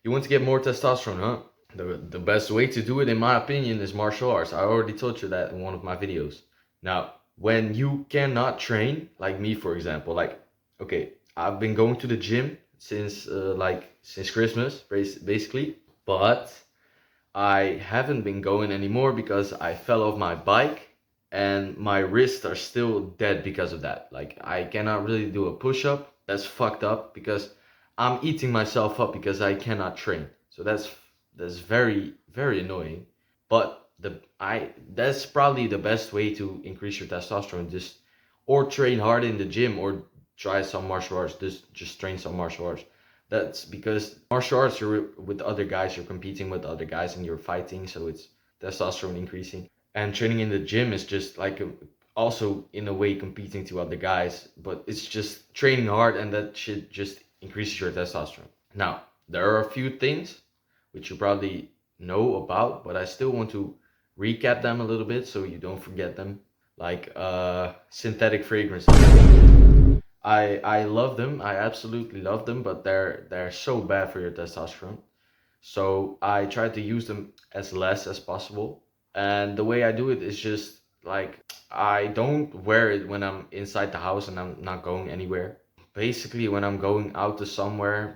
You want to get more testosterone, huh? The best way to do it, in my opinion, is martial arts. I already told you that in one of my videos. Now, when you cannot train, like me, for example, like, okay, I've been going to the gym since Christmas, basically, but I haven't been going anymore because I fell off my bike and my wrists are still dead because of that. Like I cannot really do a push-up. That's fucked up because I'm eating myself up because I cannot train. So that's very very annoying. But the I that's probably the best way to increase your testosterone. Just or train hard in the gym or try some martial arts. Just train some martial arts. That's because martial arts, you're with other guys, you're competing with other guys and you're fighting, so it's testosterone increasing. And training in the gym is just like also in a way competing to other guys, but it's just training hard and that shit just increases your testosterone. Now, there are a few things which you probably know about, but I still want to recap them a little bit so you don't forget them. Like synthetic fragrances. I love them. I absolutely love them, but they're so bad for your testosterone. So I try to use them as less as possible. And the way I do it is just like I don't wear it when I'm inside the house and I'm not going anywhere. Basically, when I'm going out to somewhere,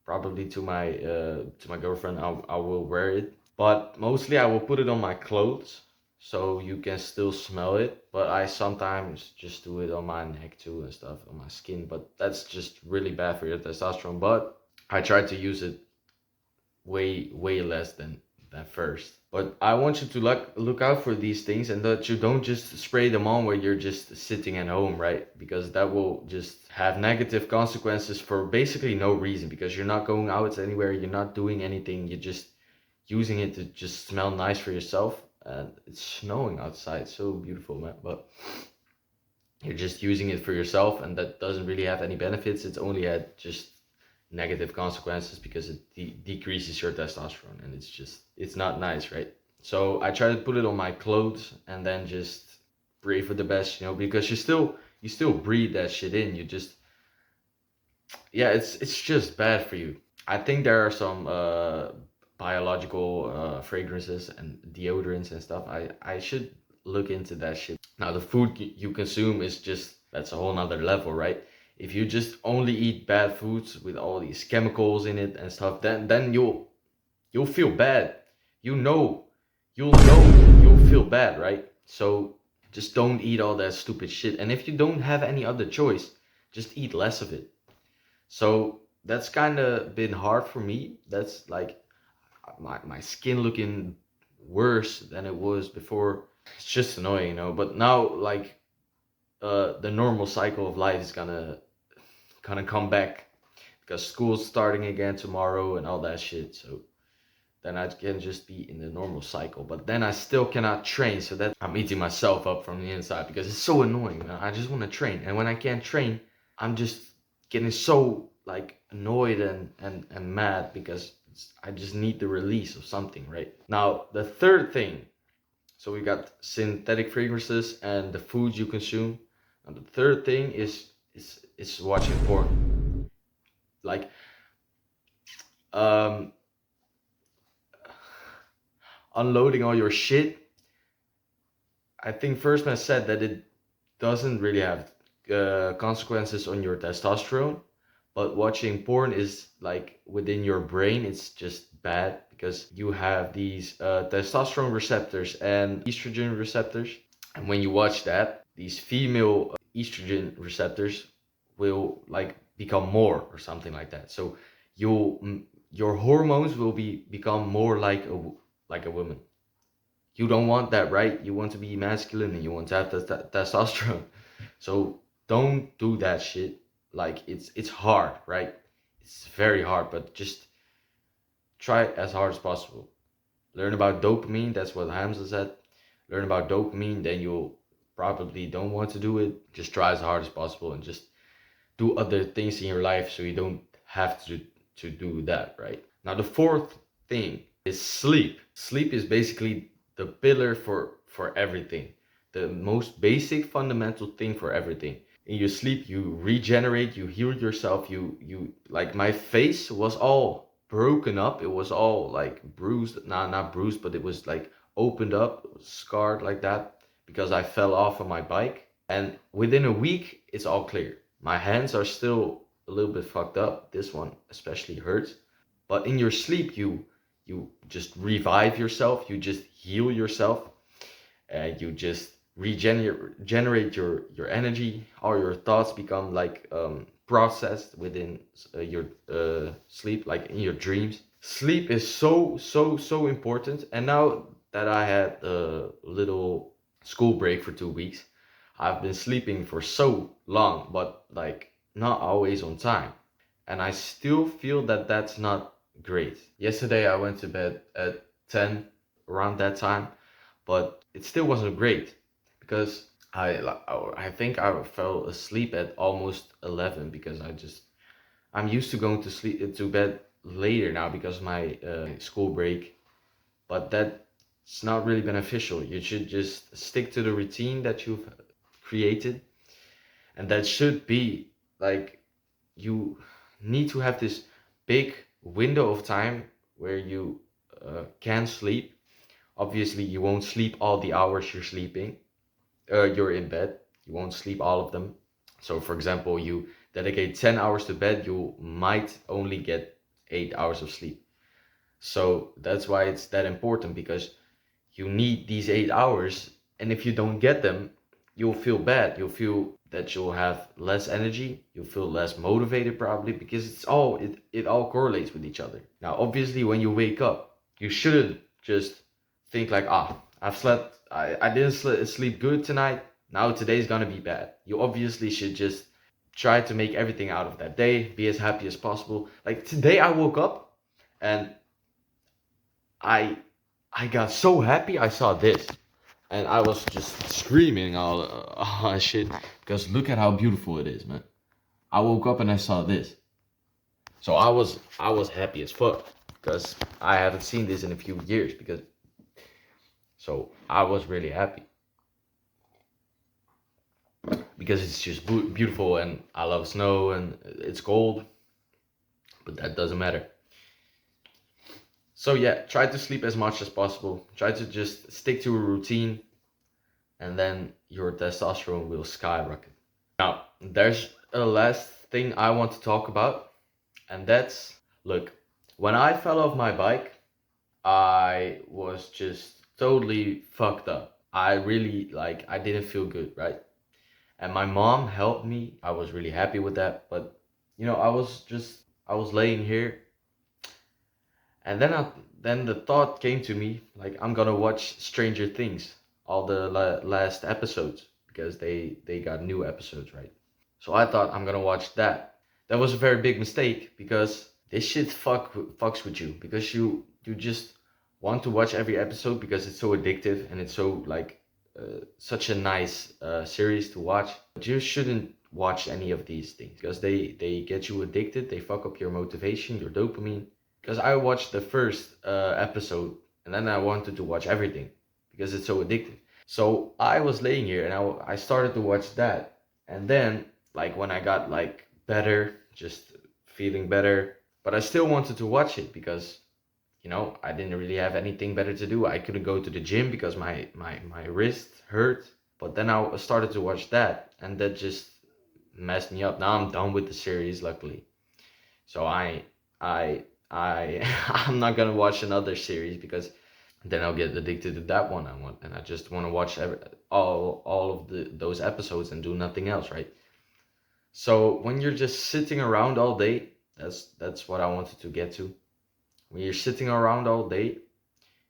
probably to my girlfriend, I will wear it. But mostly I will put it on my clothes so you can still smell it. But I sometimes just do it on my neck too and stuff, on my skin. But that's just really bad for your testosterone. But I try to use it way less than first. But I want you to look out for these things and that you don't just spray them on where you're just sitting at home, right? Because that will just have negative consequences for basically no reason because you're not going out anywhere, you're not doing anything, you're just using it to just smell nice for yourself. And it's snowing outside, so beautiful, man. But you're just using it for yourself and that doesn't really have any benefits. It's only had just negative consequences because it decreases your testosterone and it's not nice, right? So I try to put it on my clothes and then just pray for the best, because you still breathe that shit in. You just yeah, it's just bad for you. I think there are some biological fragrances and deodorants and stuff. I should look into that shit. Now the food you consume is just that's a whole nother level, right? If you just only eat bad foods with all these chemicals in it and stuff, then you'll feel bad. You know, you'll feel bad, right? So just don't eat all that stupid shit. And if you don't have any other choice, just eat less of it. So that's kind of been hard for me. That's like my skin looking worse than it was before. It's just annoying, But now, like, the normal cycle of life is gonna come back because school's starting again tomorrow and all that shit. So then I can just be in the normal cycle. But then I still cannot train, so that I'm eating myself up from the inside because it's so annoying, man. I just want to train, and when I can't train, I'm just getting so like annoyed and mad because I just need the release of something, right? Now the third thing, so we got synthetic fragrances and the foods you consume. And the third thing is watching porn. Like um unloading all your shit. I think first man said that it doesn't really have consequences on your testosterone, but watching porn is like within your brain, it's just bad because you have these testosterone receptors and estrogen receptors. And when you watch that, these female estrogen receptors will like become more or something like that. So your hormones will become more like a woman. You don't want that, right? You want to be masculine and you want to have testosterone. So don't do that shit. Like it's hard, right? It's very hard, but just try as hard as possible. Learn about dopamine. That's what Hamza said. Learn about dopamine, then you'll probably don't want to do it. Just try as hard as possible and just do other things in your life so you don't have to do that, right? Now the fourth thing is sleep. Sleep is basically the pillar for everything. The most basic fundamental thing for everything. In your sleep you regenerate, you heal yourself, you like my face was all broken up. It was all like bruised, not bruised, but it was like opened up, scarred like that because I fell off of my bike. And within a week, it's all clear. My hands are still a little bit fucked up. This one especially hurts. But in your sleep, you just revive yourself. You just heal yourself. You just regenerate your energy. All your thoughts become like processed within your sleep, like in your dreams. Sleep is so important. And now that I had a little school break for 2 weeks, I've been sleeping for so long, but like not always on time. And I still feel that that's not great. Yesterday I went to bed at 10 around that time, but it still wasn't great because I think I fell asleep at almost 11 because I'm used to going to bed later now because of my school break, but that's not really beneficial. You should just stick to the routine that you've created, and that should be like you need to have this big window of time where you can sleep. Obviously, you won't sleep all the hours you're in bed. You won't sleep all of them. So, for example, you dedicate 10 hours to bed, you might only get 8 hours of sleep. So, that's why it's that important because you need these 8 hours. And if you don't get them, you'll feel bad. You'll feel that you'll have less energy. You'll feel less motivated probably because it all correlates with each other. Now, obviously, when you wake up, you shouldn't just think like, I didn't sleep good tonight. Now today's gonna be bad. You obviously should just try to make everything out of that day, be as happy as possible. Like today I woke up and I I got so happy I saw this. And I was just screaming all shit because look at how beautiful it is, man. I woke up and I saw this. So I was happy as fuck because I haven't seen this in a few years so I was really happy because it's just beautiful and I love snow and it's cold, but that doesn't matter. So yeah, try to sleep as much as possible. Try to just stick to a routine and then your testosterone will skyrocket. Now, there's a last thing I want to talk about, and that's look, when I fell off my bike, I was just totally fucked up. I didn't feel good, right? And my mom helped me. I was really happy with that, but I was laying here and then the thought came to me like I'm gonna watch Stranger Things, all the last episodes because they got new episodes, right? So I thought I'm gonna watch that. That was a very big mistake because this shit fucks with you because you just want to watch every episode because it's so addictive and it's so like such a nice series to watch. But you shouldn't watch any of these things because they get you addicted. They fuck up your motivation, your dopamine. Because I watched the first episode and then I wanted to watch everything because it's so addictive. So I was laying here and I started to watch that. And then, like, when I got like better, just feeling better, but I still wanted to watch it because, I didn't really have anything better to do. I couldn't go to the gym because my wrist hurt. But then I started to watch that and that just messed me up. Now I'm done with the series, luckily. So I I'm not gonna watch another series because then I'll get addicted to that one I want, and I just want to watch all of those episodes and do nothing else, right? So when you're just sitting around all day, that's what I wanted to get to. When you're sitting around all day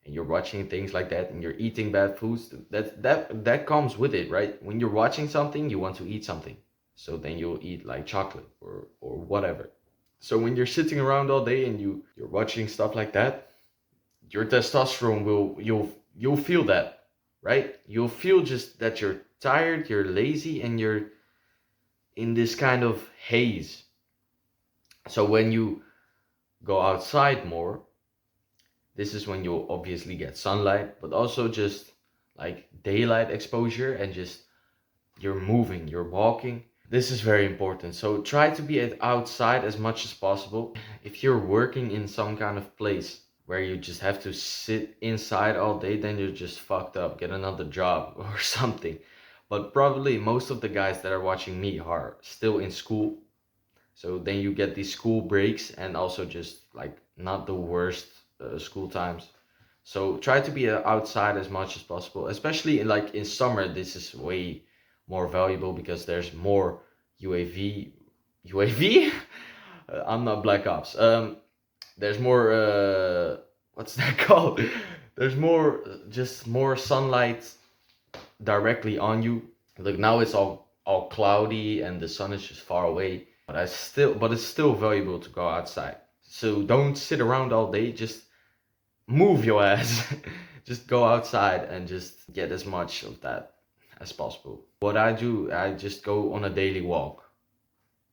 and you're watching things like that and you're eating bad foods, that comes with it, right? When you're watching something, you want to eat something, so then you'll eat like chocolate or whatever. So when you're sitting around all day and you're watching stuff like that, your testosterone you'll feel that, right? You'll feel just that you're tired, you're lazy, and you're in this kind of haze. So when you go outside more, this is when you'll obviously get sunlight, but also just like daylight exposure and just you're moving, you're walking. This is very important. So try to be outside as much as possible. If you're working in some kind of place where you just have to sit inside all day, then you're just fucked up. Get another job or something. But probably most of the guys that are watching me are still in school. So then you get these school breaks and also just like not the worst school times. So try to be outside as much as possible, especially like in summer. This is way more valuable because there's more UAV. UAV? I'm not Black Ops. There's more. What's that called? There's more, just more sunlight directly on you. Look, now it's all cloudy and the sun is just far away. But it's still valuable to go outside. So don't sit around all day. Just move your ass. Just go outside and just get as much of that as possible. What I do, I just go on a daily walk.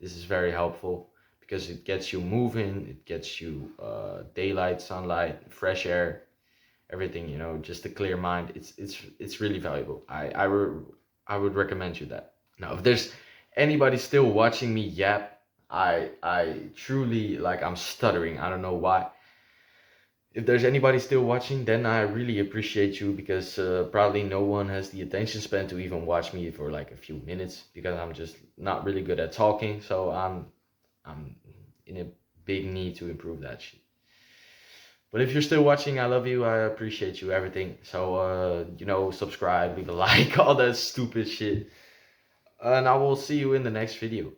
This is very helpful because it gets you moving, it gets you daylight, sunlight, fresh air, everything, you know, just a clear mind. It's really valuable. I would recommend you that. Now, if there's anybody still watching me yap, I truly, like, I'm stuttering. I don't know why. If there's anybody still watching, then I really appreciate you because probably no one has the attention span to even watch me for like a few minutes because I'm just not really good at talking. So I'm in a big need to improve that shit. But if you're still watching, I love you. I appreciate you, everything. So you know, subscribe, leave a like, all that stupid shit. And I will see you in the next video.